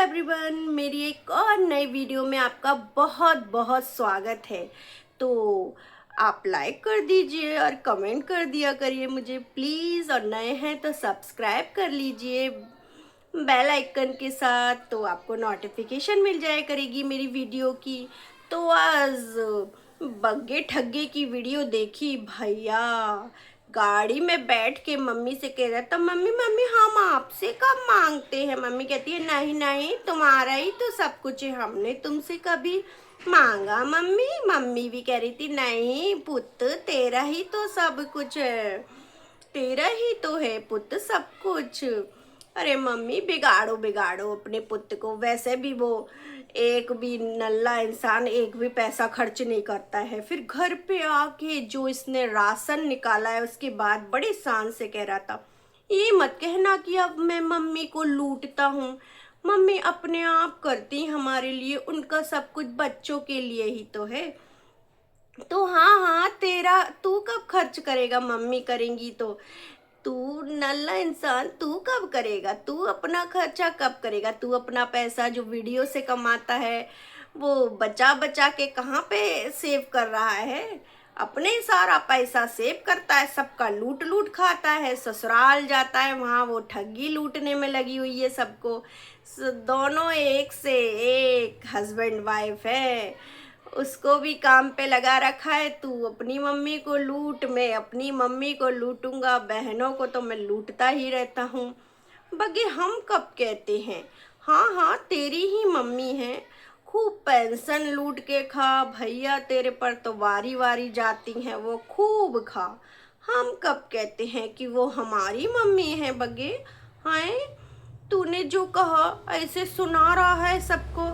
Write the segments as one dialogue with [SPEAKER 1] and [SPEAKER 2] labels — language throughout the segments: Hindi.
[SPEAKER 1] एवरीवन, मेरी एक और नई वीडियो में आपका बहुत बहुत स्वागत है। तो आप लाइक कर दीजिए और कमेंट कर दिया करिए मुझे प्लीज़, और नए हैं तो सब्सक्राइब कर लीजिए बेल आइकन के साथ, तो आपको नोटिफिकेशन मिल जाया करेगी मेरी वीडियो की। तो आज बग्गे ठग्गे की वीडियो देखी भैया। गाड़ी में बैठ के मम्मी से कह रहा था, मम्मी मम्मी हम आपसे कब मांगते हैं। मम्मी कहती है नहीं नहीं, तुम्हारा ही तो सब कुछ है, हमने तुमसे कभी मांगा। मम्मी मम्मी भी कह रही थी नहीं पुत्र, तेरा ही तो सब कुछ है, तेरा ही तो है पुत्र सब कुछ। अरे मम्मी बिगाड़ो बिगाड़ो अपने पुत्र को, वैसे भी वो एक भी नल्ला इंसान एक भी पैसा खर्च नहीं करता है। फिर घर पे आके जो इसने राशन निकाला है उसके बाद बड़े शान से कह रहा था, ये मत कहना कि अब मैं मम्मी को लूटता हूँ। मम्मी अपने आप करती हमारे लिए, उनका सब कुछ बच्चों के लिए ही तो है। तो हाँ हाँ, तेरा तू कब खर्च करेगा, मम्मी करेंगी तो। तू नल्ला इंसान तू कब करेगा, तू अपना खर्चा कब करेगा। तू अपना पैसा जो वीडियो से कमाता है वो बचा बचा के कहाँ पे सेव कर रहा है। अपने ही सारा पैसा सेव करता है, सबका लूट लूट खाता है, ससुराल जाता है वहाँ वो ठगी लूटने में लगी हुई है सबको। दोनों एक से एक हस्बैंड वाइफ है, उसको भी काम पे लगा रखा है। तू अपनी मम्मी को लूट, मैं अपनी मम्मी को लूटूंगा, बहनों को तो मैं लूटता ही रहता हूँ। बगे हम कब कहते हैं, हाँ हाँ तेरी ही मम्मी है, खूब पेंशन लूट के खा भैया, तेरे पर तो वारी वारी जाती हैं, वो खूब खा। हम कब कहते हैं कि वो हमारी मम्मी है। बगे हाँ, तूने जो कहा ऐसे सुना रहा है सबको।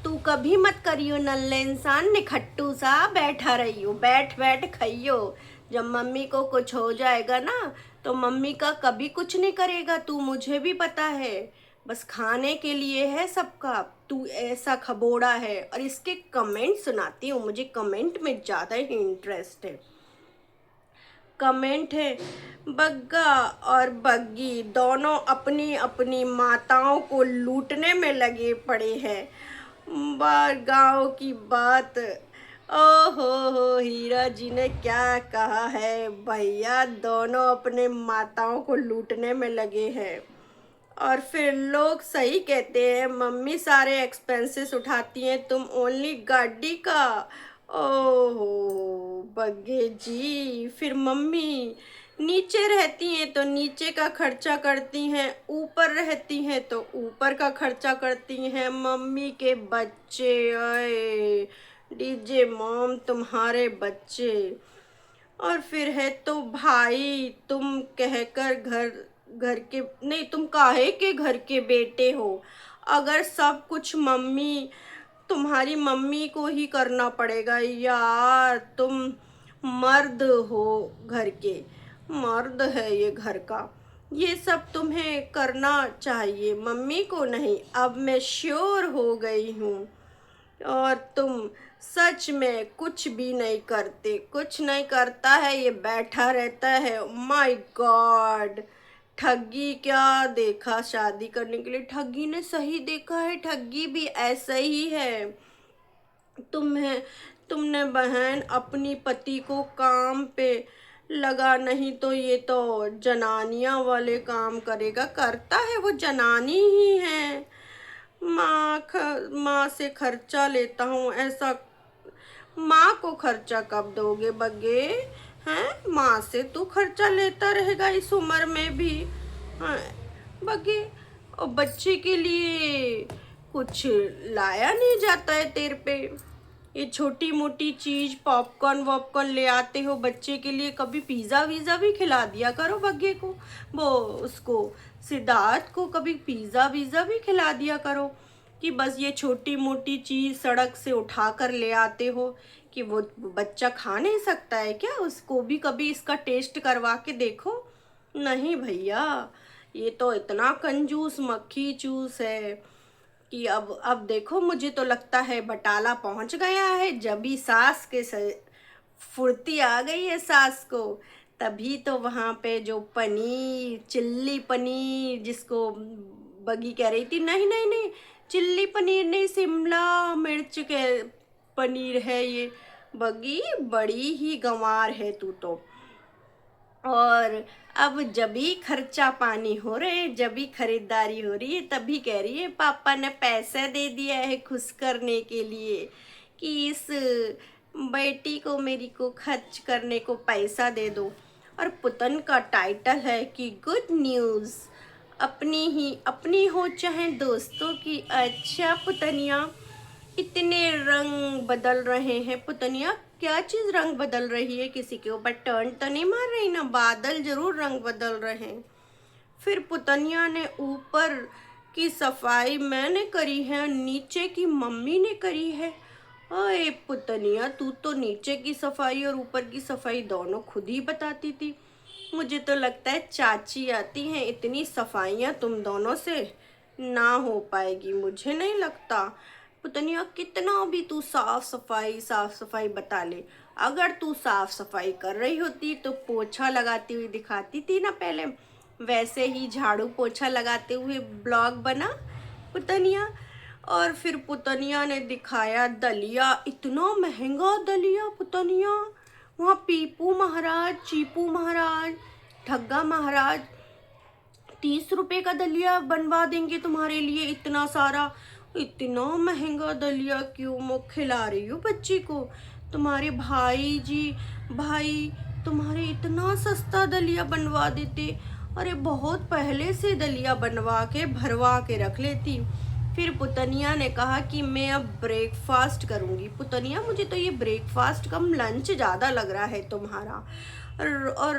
[SPEAKER 1] तू कभी मत करियो नल्ले इंसान, निखट्टू सा बैठा रहियो, बैठ बैठ खाइयो। जब मम्मी को कुछ हो जाएगा ना तो मम्मी का कभी कुछ नहीं करेगा, तू मुझे भी पता है। बस खाने के लिए है सबका, तू ऐसा खबोड़ा है। और इसके कमेंट सुनाती हूँ, मुझे कमेंट में ज़्यादा ही इंटरेस्ट है। कमेंट है, बग्गा और बग्गी दोनों अपनी अपनी माताओं को लूटने में लगे पड़े हैं। बार गांव की बात, ओहो हो हीरा जी ने क्या कहा है भैया, दोनों अपने माताओं को लूटने में लगे हैं। और फिर लोग सही कहते हैं, मम्मी सारे एक्सपेंसेस उठाती हैं, तुम ओनली गाड़ी का। ओहो बग्गे जी, फिर मम्मी नीचे रहती हैं तो नीचे का खर्चा करती हैं, ऊपर रहती हैं तो ऊपर का खर्चा करती हैं। मम्मी के बच्चे आए डीजे मॉम तुम्हारे बच्चे। और फिर है तो भाई, तुम कहकर घर घर के नहीं, तुम काहे के घर के बेटे हो। अगर सब कुछ मम्मी तुम्हारी मम्मी को ही करना पड़ेगा यार, तुम मर्द हो घर के, मर्द है ये घर का, ये सब तुम्हें करना चाहिए, मम्मी को नहीं। अब मैं श्योर हो गई हूँ और तुम सच में कुछ भी नहीं करते, कुछ नहीं करता है, ये बैठा रहता है। माय गॉड, ठगी क्या देखा शादी करने के लिए, ठगी ने सही देखा है, ठगी भी ऐसा ही है। तुम्हें तुमने बहन अपनी पति को काम पे लगा, नहीं तो ये तो जनानियां वाले काम करेगा, करता है वो जनानी ही है। माँ से खर्चा लेता हूँ ऐसा, माँ को खर्चा कब दोगे बग्गे हैं। माँ से तू खर्चा लेता रहेगा इस उम्र में भी। हाँ बग्गे, और बच्चे के लिए कुछ लाया नहीं जाता है तेरे पे। ये छोटी मोटी चीज पॉपकॉर्न वॉपकॉर्न ले आते हो बच्चे के लिए, कभी पिज़्ज़ा वीज़ा भी खिला दिया करो बग्गे को, वो उसको सिद्धार्थ को कभी पिज़्ज़ा वीज़ा भी खिला दिया करो। कि बस ये छोटी मोटी चीज़ सड़क से उठा कर ले आते हो कि वो बच्चा खा नहीं सकता है क्या, उसको भी कभी इसका टेस्ट करवा के देखो। नहीं भैया, ये तो इतना कंजूस मक्खी चूस है कि अब देखो, मुझे तो लगता है बटाला पहुंच गया है। जब भी सास के फुर्ती आ गई है सास को, तभी तो वहाँ पे जो पनीर चिल्ली पनीर जिसको बगी कह रही थी, नहीं नहीं नहीं चिल्ली पनीर नहीं, शिमला मिर्च के पनीर है ये। बगी बड़ी ही गंवार है तू तो। और अब जब भी खर्चा पानी हो रहे हैं, जब भी खरीदारी हो रही है, तभी कह रही है पापा ने पैसा दे दिया है खुश करने के लिए, कि इस बेटी को मेरी को खर्च करने को पैसा दे दो। और पुतन का टाइटल है कि गुड न्यूज़, अपनी हो चाहे दोस्तों की। अच्छा पुतनिया, इतने रंग बदल रहे हैं पुतनिया, क्या चीज रंग बदल रही है? किसी के ऊपर टर्न तो नहीं मार रही ना? बादल जरूर रंग बदल रहे हैं। फिर पुतनिया ने ऊपर की सफाई मैंने करी है, नीचे की मम्मी ने करी है। अरे पुतनिया, तू तो नीचे की सफाई और ऊपर की सफाई दोनों खुद ही बताती थी। मुझे तो लगता है चाची आती हैं, इतनी सफाइयाँ तुम दोनों से ना हो पाएगी, मुझे नहीं लगता। पुतनिया, कितना भी तू साफ सफाई बता ले, अगर तू साफ सफाई कर रही होती तो पोछा लगाती हुई दिखाती थी ना पहले, वैसे ही झाड़ू पोछा लगाते हुए ब्लॉग बना पुतनिया। और फिर पुतनिया ने दिखाया दलिया, इतना महंगा दलिया पुतनिया। वहाँ पीपू महाराज, चीपू महाराज, ठग्गा महाराज 30 रुपए का दलिया बनवा देंगे तुम्हारे लिए, इतना सारा। इतना महंगा दलिया क्यों मैं खिला रही हूँ बच्ची को? तुम्हारे भाई तुम्हारे इतना सस्ता दलिया बनवा देते। अरे बहुत पहले से दलिया बनवा के भरवा के रख लेती। फिर पुतनिया ने कहा कि मैं अब ब्रेकफास्ट करूँगी। पुतनिया, मुझे तो ये ब्रेकफास्ट कम लंच ज़्यादा लग रहा है तुम्हारा। और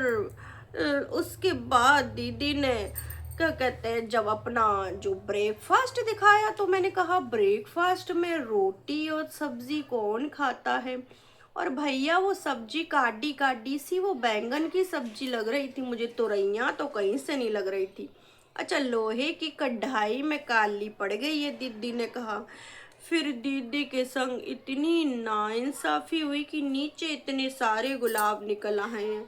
[SPEAKER 1] उसके बाद दीदी ने क्या कहते हैं, जब अपना जो ब्रेकफास्ट दिखाया तो मैंने कहा ब्रेकफास्ट में रोटी और सब्जी कौन खाता है? और भैया वो सब्जी काटी काटी सी वो बैंगन की सब्जी लग रही थी मुझे, तुरैया तो कहीं से नहीं लग रही थी। अच्छा, लोहे की कढ़ाई में काली पड़ गई है, दीदी ने कहा। फिर दीदी के संग इतनी नाइंसाफी हुई कि नीचे इतने सारे गुलाब निकल आए हैं,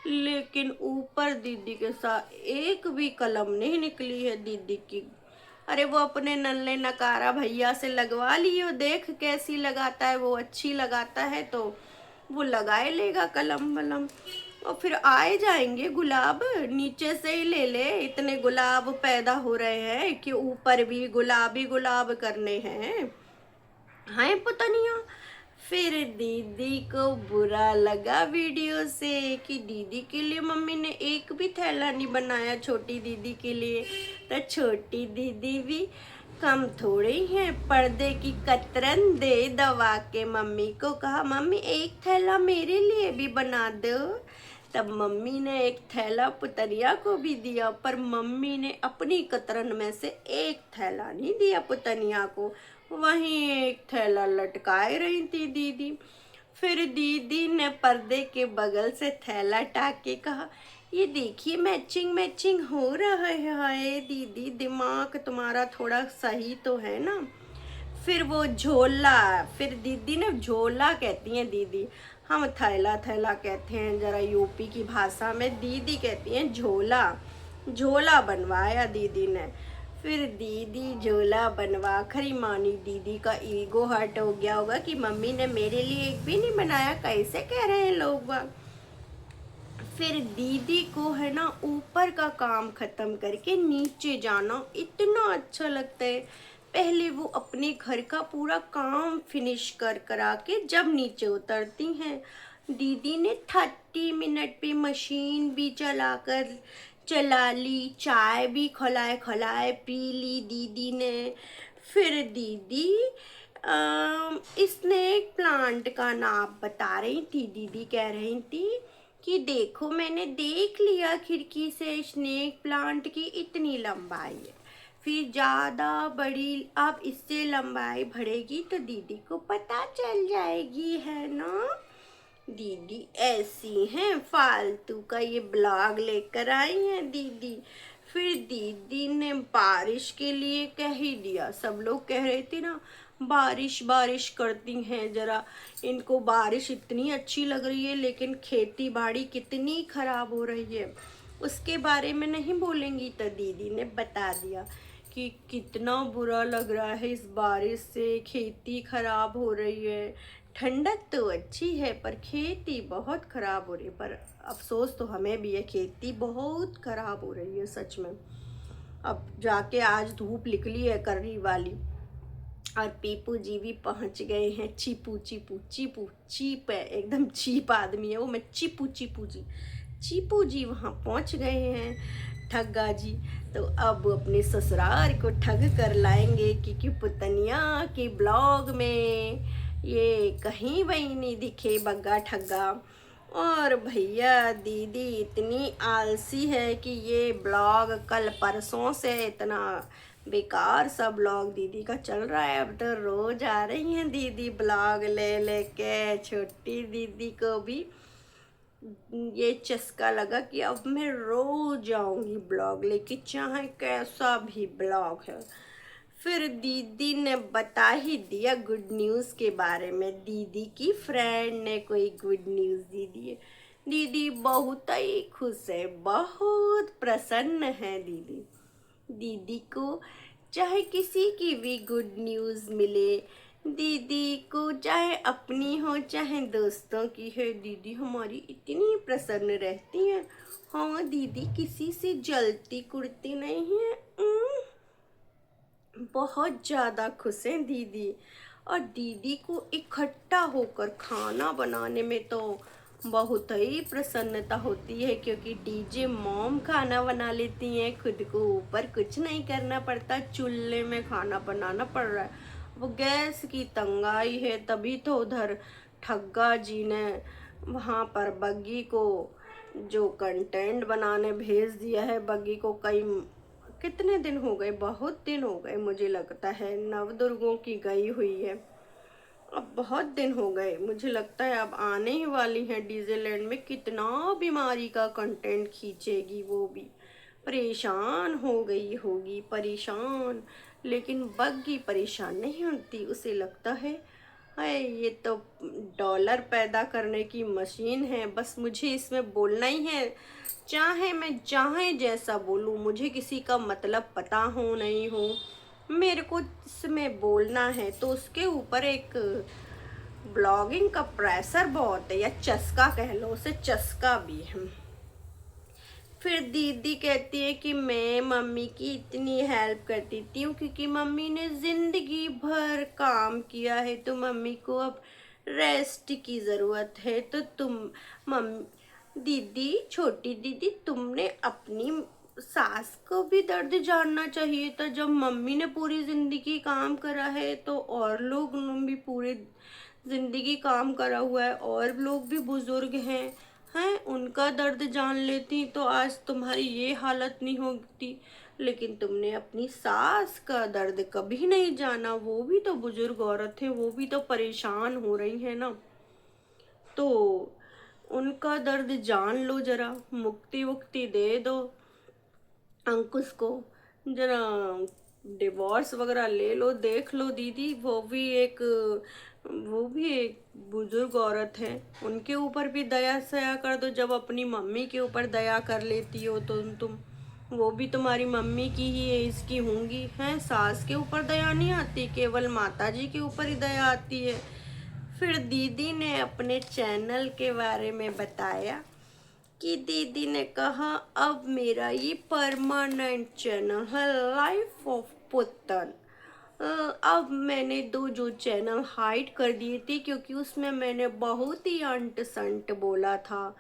[SPEAKER 1] लेकिन ऊपर दीदी के साथ एक भी कलम नहीं निकली है दीदी की। अरे वो अपने नल्ले नकारा भैया से लगवा लियो, देख कैसी लगाता है वो, अच्छी लगाता है तो वो लगाए लेगा कलम वलम, और फिर आए जाएंगे गुलाब। नीचे से ही ले ले, इतने गुलाब पैदा हो रहे हैं कि ऊपर भी गुलाब ही गुलाब करने हैं। हाँ पुतनिया। फिर दीदी को बुरा लगा वीडियो से कि दीदी के लिए मम्मी ने एक भी थैला नहीं बनाया छोटी दीदी के लिए। तो छोटी दीदी भी कम थोड़ी है, पर्दे की कतरन दे दबा के मम्मी को कहा मम्मी एक थैला मेरे लिए भी बना दो। तब मम्मी ने एक थैला पुतनिया को भी दिया, पर मम्मी ने अपनी कतरन में से एक थैला नहीं दिया पुतनिया को, वहीं एक थैला लटकाए रही थी दीदी। फिर दीदी ने पर्दे के बगल से थैला टाक के कहा ये देखिए मैचिंग मैचिंग हो रहा है। हाय दीदी, दिमाग तुम्हारा थोड़ा सही तो है ना। फिर वो झोला, फिर दीदी ने झोला कहती हैं दीदी, हम थैला थैला कहते हैं जरा यूपी की भाषा में, दीदी कहती हैं झोला। झोला बनवाया दीदी ने। फिर दीदी झोला बनवा खरी मानी, दीदी का ईगो हर्ट हो गया होगा कि मम्मी ने मेरे लिए एक भी नहीं बनाया, कैसे कह रहे हैं लोग। फिर दीदी को है ना ऊपर का काम खत्म करके नीचे जाना इतना अच्छा लगता है। पहले वो अपने घर का पूरा काम फिनिश करा के जब नीचे उतरती हैं, दीदी ने 30 मिनट पे मशीन भी चला ली, चाय भी खलाए पी ली दीदी ने। फिर दीदी स्नेक प्लांट का नाम बता रही थी। दीदी कह रही थी कि देखो मैंने देख लिया खिड़की से, स्नेक प्लांट की इतनी लंबाई है, फिर ज़्यादा बड़ी अब इससे लंबाई बढ़ेगी तो दीदी को पता चल जाएगी, है ना। दीदी ऐसी हैं, फालतू का ये ब्लॉग लेकर आई हैं दीदी। फिर दीदी ने बारिश के लिए कह ही दिया, सब लोग कह रहे थे ना बारिश बारिश करती हैं, जरा इनको बारिश इतनी अच्छी लग रही है लेकिन खेती बाड़ी कितनी खराब हो रही है उसके बारे में नहीं बोलेंगी। तो दीदी ने बता दिया कि कितना बुरा लग रहा है इस बारिश से, खेती खराब हो रही है। ठंडक तो अच्छी है पर खेती बहुत खराब हो रही है। पर अफसोस तो हमें भी है, खेती बहुत खराब हो रही है सच में। अब जाके आज धूप निकली है कररी वाली, और पीपू जी भी पहुंच गए हैं। चीपू चीपू चीपू चीप है, एकदम चीप आदमी है वो। मैं चीपू चीपू जी, चीपू जी वहाँ पहुंच गए हैं ठग्गा जी। तो अब अपने ससुराल को ठग कर लाएंगे, क्योंकि पुतनिया के ब्लॉग में ये कहीं वहीं नहीं दिखे बग्गा ठग्गा। और भैया दीदी इतनी आलसी है कि ये ब्लॉग कल परसों से इतना बेकार सा ब्लॉग दीदी का चल रहा है। अब तो रोज आ रही हैं दीदी ब्लॉग ले लेके। छोटी दीदी को भी ये चस्का लगा कि अब मैं रोज जाऊंगी ब्लॉग लेके, चाहे कैसा भी ब्लॉग है। फिर दीदी ने बता ही दिया गुड न्यूज़ के बारे में। दीदी की फ्रेंड ने कोई गुड न्यूज़ दी दी है। दीदी बहुत ही खुश है, बहुत प्रसन्न है दीदी। दीदी को चाहे किसी की भी गुड न्यूज़ मिले, दीदी को चाहे अपनी हो चाहे दोस्तों की है, दीदी हमारी इतनी प्रसन्न रहती हैं। हाँ दीदी किसी से जलती कुड़ती नहीं है। बहुत ज़्यादा खुश हैं दीदी। और दीदी को इकट्ठा होकर खाना बनाने में तो बहुत ही प्रसन्नता होती है, क्योंकि डीजे मॉम खाना बना लेती हैं, खुद को ऊपर कुछ नहीं करना पड़ता, चूल्हे में खाना बनाना पड़ रहा है। वो गैस की तंगाई है, तभी तो उधर ठग्गा जी ने वहाँ पर बग्गी को जो कंटेंट बनाने भेज दिया है। बग्गी को कई कितने दिन हो गए, बहुत दिन हो गए मुझे लगता है, नवदुर्गों की गई हुई है। अब बहुत दिन हो गए, मुझे लगता है अब आने ही वाली है डिज्नीलैंड में। कितना बीमारी का कंटेंट खींचेगी वो भी, परेशान हो गई होगी, परेशान। लेकिन बग्गी परेशान नहीं होती, उसे लगता है ये तो डॉलर पैदा करने की मशीन है, बस मुझे इसमें बोलना ही है। चाहे मैं चाहे जैसा बोलूँ, मुझे किसी का मतलब पता हो नहीं हो, मेरे को इसमें बोलना है। तो उसके ऊपर एक ब्लॉगिंग का प्रेशर बहुत है, या चस्का कह लो उसे, चस्का भी है। फिर दीदी कहती है कि मैं मम्मी की इतनी हेल्प करती थी क्योंकि मम्मी ने ज़िंदगी भर काम किया है, तो मम्मी को अब रेस्ट की ज़रूरत है। तो तुम मम्मी दीदी, छोटी दीदी, तुमने अपनी सास को भी दर्द जानना चाहिए था। जब मम्मी ने पूरी ज़िंदगी काम करा है तो और लोग भी पूरे ज़िंदगी काम करा हुआ है, और लोग भी बुज़ुर्ग हैं, उनका दर्द जान लेती तो आज तुम्हारी ये हालत नहीं होती। लेकिन तुमने अपनी सास का दर्द कभी नहीं जाना, वो भी तो बुजुर्ग औरत है, वो भी तो परेशान हो रही है ना। तो उनका दर्द जान लो जरा, मुक्ति वुक्ति दे दो अंकुश को, जरा डिवोर्स वगैरह ले लो, देख लो दीदी। वो भी एक बुजुर्ग औरत है, उनके ऊपर भी दया सया कर दो। जब अपनी मम्मी के ऊपर दया कर लेती हो तो तुम, वो भी तुम्हारी मम्मी की ही एज की होंगी हैं। सास के ऊपर दया नहीं आती, केवल माता जी के ऊपर ही दया आती है। फिर दीदी ने अपने चैनल के बारे में बताया कि दीदी ने कहा अब मेरा ये परमानेंट चैनल है, लाइफ ऑफ पुतन। अब मैंने दो जो चैनल हाइड कर दिए थे, क्योंकि उसमें मैंने बहुत ही अंट संट बोला था,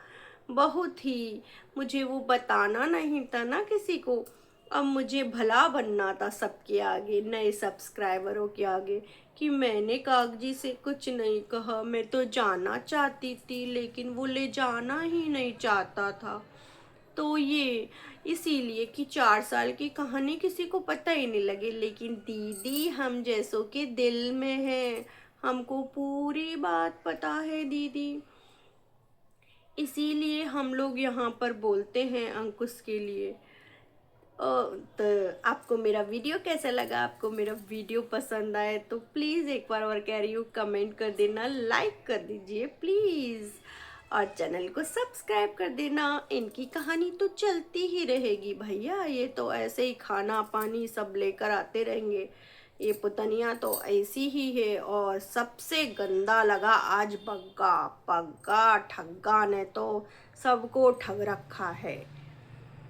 [SPEAKER 1] बहुत ही, मुझे वो बताना नहीं था ना किसी को। अब मुझे भला बनना था सबके आगे, नए सब्सक्राइबरों के आगे, कि मैंने कागजी से कुछ नहीं कहा। मैं तो जाना चाहती थी लेकिन वो ले जाना ही नहीं चाहता था। तो ये इसीलिए कि 4 साल की कहानी किसी को पता ही नहीं लगे। लेकिन दीदी हम जैसों के दिल में है, हमको पूरी बात पता है दीदी, इसीलिए हम लोग यहाँ पर बोलते हैं अंकुश के लिए। तो आपको मेरा वीडियो कैसा लगा? आपको मेरा वीडियो पसंद आए तो प्लीज़ एक बार और कह रही हूँ, कमेंट कर देना, लाइक कर दीजिए प्लीज़। और चैनल को सब्सक्राइब कर देना। इनकी कहानी तो चलती ही रहेगी भैया, ये तो ऐसे ही खाना पानी सब लेकर आते रहेंगे। ये पुतनिया तो ऐसी ही है। और सबसे गंदा लगा आज बग्गा, पग्गा ठग्गा ने तो सबको ठग रखा है।